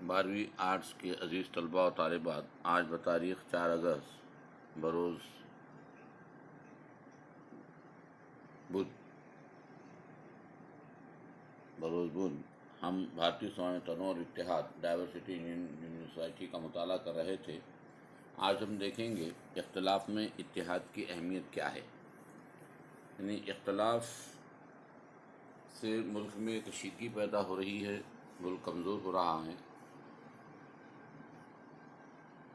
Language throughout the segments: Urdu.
12ویں آرٹس کے عزیز طلباء و طالبات، آج بتاریخ 4 اگست بروز بدھ ہم بھارتی سماج تنوع اور اتحاد ڈائیورسٹی انڈین سوسائٹی کا مطالعہ کر رہے تھے۔ آج ہم دیکھیں گے اختلاف میں اتحاد کی اہمیت کیا ہے۔ یعنی اختلاف سے ملک میں کشیدگی پیدا ہو رہی ہے، ملک کمزور ہو رہا ہے۔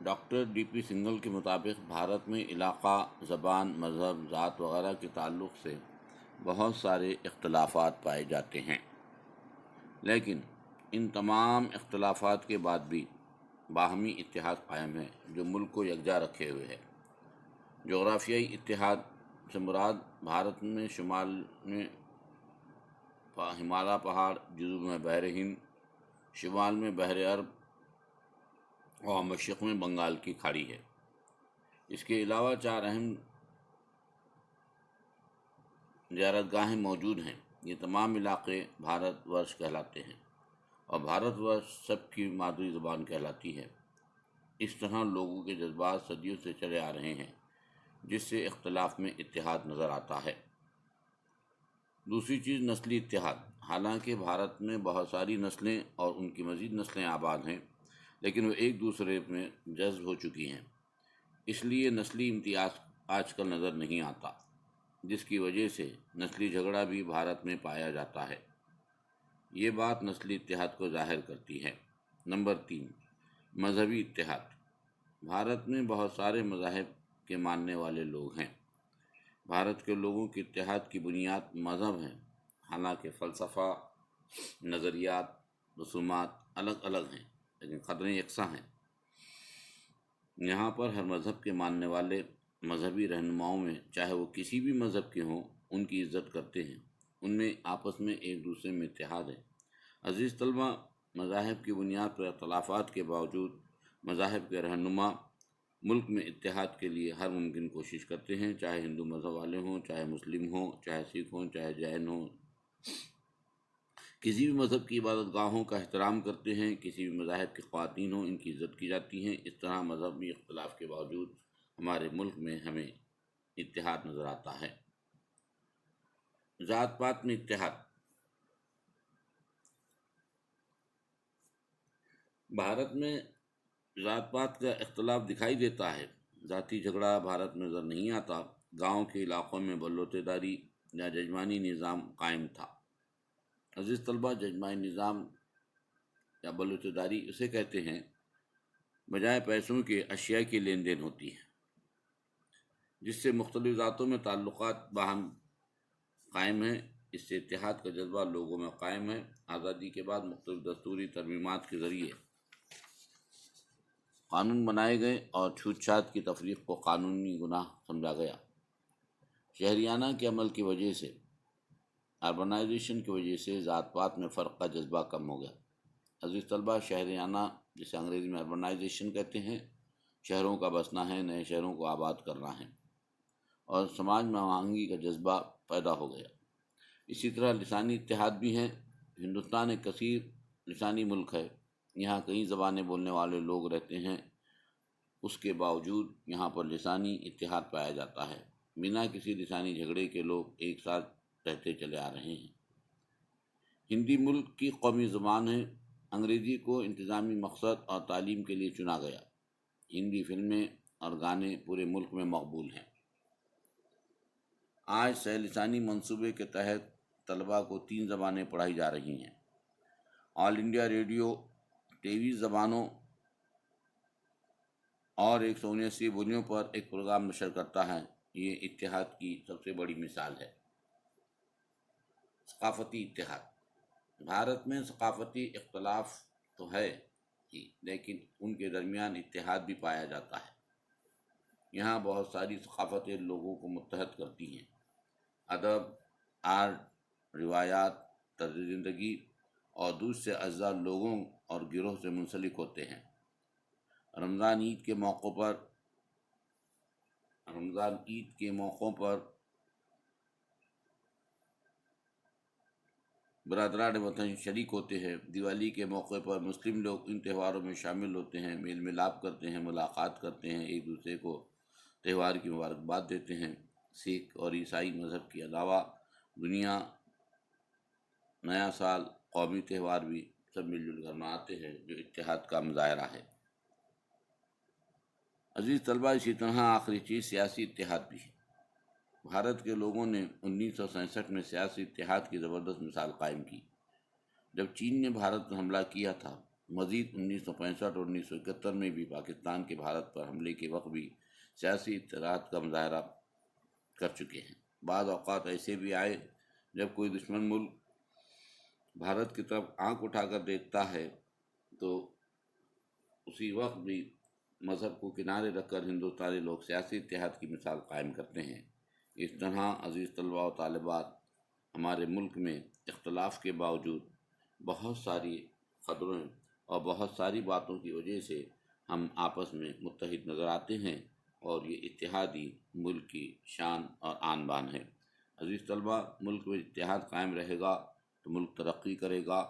ڈاکٹر ڈی پی سنگھل کے مطابق بھارت میں علاقہ، زبان، مذہب، ذات وغیرہ کے تعلق سے بہت سارے اختلافات پائے جاتے ہیں، لیکن ان تمام اختلافات کے بعد بھی باہمی اتحاد قائم ہے جو ملک کو یکجا رکھے ہوئے ہے۔ جغرافیائی اتحاد سے مراد بھارت میں شمال میں ہمالیہ پہاڑ، جنوب میں بحر ہند، شمال میں بحر عرب اور مشرق میں بنگال کی کھاڑی ہے۔ اس کے علاوہ 4 اہم زیارت گاہیں موجود ہیں۔ یہ تمام علاقے بھارت ورش کہلاتے ہیں اور بھارت ورش سب کی مادری زبان کہلاتی ہے۔ اس طرح لوگوں کے جذبات صدیوں سے چلے آ رہے ہیں، جس سے اختلاف میں اتحاد نظر آتا ہے۔ دوسری چیز نسلی اتحاد۔ حالانکہ بھارت میں بہت ساری نسلیں اور ان کی مزید نسلیں آباد ہیں، لیکن وہ ایک دوسرے میں جذب ہو چکی ہیں، اس لیے نسلی امتیاز آج کل نظر نہیں آتا، جس کی وجہ سے نسلی جھگڑا بھی بھارت میں پایا جاتا ہے۔ یہ بات نسلی اتحاد کو ظاہر کرتی ہے۔ نمبر 3، مذہبی اتحاد۔ بھارت میں بہت سارے مذاہب کے ماننے والے لوگ ہیں۔ بھارت کے لوگوں کے اتحاد کی بنیاد مذہب ہیں، حالانکہ فلسفہ، نظریات، رسومات الگ الگ ہیں، لیکن قدریں یکساں ہیں۔ یہاں پر ہر مذہب کے ماننے والے مذہبی رہنماؤں میں، چاہے وہ کسی بھی مذہب کے ہوں، ان کی عزت کرتے ہیں، ان میں آپس میں ایک دوسرے میں اتحاد ہے۔ عزیز طلبہ، مذاہب کی بنیاد پر اختلافات کے باوجود مذاہب کے رہنما ملک میں اتحاد کے لیے ہر ممکن کوشش کرتے ہیں، چاہے ہندو مذہب والے ہوں، چاہے مسلم ہوں، چاہے سکھ ہوں، چاہے جین ہوں۔ کسی بھی مذہب کی عبادت گاہوں کا احترام کرتے ہیں، کسی بھی مذاہب کے خواتین ہوں، ان کی عزت کی جاتی ہے۔ اس طرح مذہبی اختلاف کے باوجود ہمارے ملک میں ہمیں اتحاد نظر آتا ہے۔ ذات پات میں اتحاد۔ بھارت میں ذات پات کا اختلاف دکھائی دیتا ہے، ذاتی جھگڑا بھارت میں نظر نہیں آتا۔ گاؤں کے علاقوں میں بلوتے داری یا ججمانی نظام قائم تھا۔ عزیز طلبہ، ججمانی نظام یا بلوتے داری اسے کہتے ہیں بجائے پیسوں کے اشیاء کی لین دین ہوتی ہے، جس سے مختلف ذاتوں میں تعلقات باہم قائم ہیں۔ اس سے اتحاد کا جذبہ لوگوں میں قائم ہے۔ آزادی کے بعد مختلف دستوری ترمیمات کے ذریعے قانون بنائے گئے اور چھوت چھات کی تفریق کو قانونی گناہ سمجھا گیا۔ شہریانہ کے عمل کی وجہ سے، اربنائزیشن کی وجہ سے ذات پات میں فرق کا جذبہ کم ہو گیا۔ عزیز طلبہ، شہریانہ جسے انگریزی میں اربنائزیشن کہتے ہیں، شہروں کا بسنا ہے، نئے شہروں کو آباد کرنا ہے، اور سماج میں ہم آہنگی کا جذبہ پیدا ہو گیا۔ اسی طرح لسانی اتحاد بھی ہیں۔ ہندوستان ایک کثیر لسانی ملک ہے، یہاں کئی زبانیں بولنے والے لوگ رہتے ہیں، اس کے باوجود یہاں پر لسانی اتحاد پایا جاتا ہے۔ بنا کسی لسانی جھگڑے کے لوگ ایک ساتھ رہتے چلے آ رہے ہیں۔ ہندی ملک کی قومی زبان ہے۔ انگریزی کو انتظامی مقصد اور تعلیم کے لیے چنا گیا۔ ہندی فلمیں اور گانے پورے ملک میں مقبول ہیں۔ آج سہ لسانی منصوبے کے تحت طلباء کو 3 زبانیں پڑھائی جا رہی ہیں۔ آل انڈیا ریڈیو 23 زبانوں اور 179 بولیوں پر ایک پروگرام نشر کرتا ہے۔ یہ اتحاد کی سب سے بڑی مثال ہے۔ ثقافتی اتحاد۔ بھارت میں ثقافتی اختلاف تو ہے ہی، لیکن ان کے درمیان اتحاد بھی پایا جاتا ہے۔ یہاں بہت ساری ثقافتیں لوگوں کو متحد کرتی ہیں۔ ادب، آرٹ، روایات، طرز زندگی اور دوسرے اجزاء لوگوں اور گروہ سے منسلک ہوتے ہیں۔ رمضان عید کے موقعوں پر برادران وطن شریک ہوتے ہیں۔ دیوالی کے موقع پر مسلم لوگ ان تہواروں میں شامل ہوتے ہیں، میل ملاپ کرتے ہیں، ملاقات کرتے ہیں، ایک دوسرے کو تہوار کی مبارکباد دیتے ہیں۔ سکھ اور عیسائی مذہب کے علاوہ دنیا نیا سال، قومی تہوار بھی سب مل جل کر مناتے ہیں، جو اتحاد کا مظاہرہ ہے۔ عزیز طلبہ، اسی طرح آخری چیز سیاسی اتحاد بھی ہے۔ بھارت کے لوگوں نے 1967 میں سیاسی اتحاد کی زبردست مثال قائم کی۔ جب چین نے بھارت پر حملہ کیا تھا، مزید 1965 اور 1971 میں بھی پاکستان کے بھارت پر حملے کے وقت بھی سیاسی اتحاد کا مظاہرہ کر چکے ہیں۔ بعض اوقات ایسے بھی آئے جب کوئی دشمن ملک بھارت کی طرف آنکھ اٹھا کر دیکھتا ہے تو اسی وقت بھی مذہب کو کنارے رکھ کر ہندوستانی لوگ سیاسی اتحاد کی مثال قائم کرتے ہیں۔ اس طرح عزیز طلباء و طالبات، ہمارے ملک میں اختلاف کے باوجود بہت ساری قدریں اور بہت ساری باتوں کی وجہ سے ہم آپس میں متحد نظر آتے ہیں، اور یہ اتحادی ملک کی شان اور آن بان ہے۔ عزیز طلباء، ملک میں اتحاد قائم رہے گا تو ملک ترقی کرے گا۔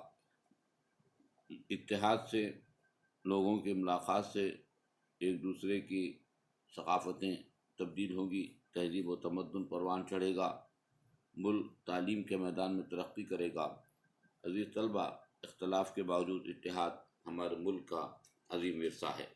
اتحاد سے، لوگوں کی ملاقات سے ایک دوسرے کی ثقافتیں تبدیل ہوگی، تہذیب و تمدن پروان چڑھے گا، ملک تعلیم کے میدان میں ترقی کرے گا۔ عزیز طلباء، اختلاف کے باوجود اتحاد ہمارے ملک کا عظیم ورثہ ہے۔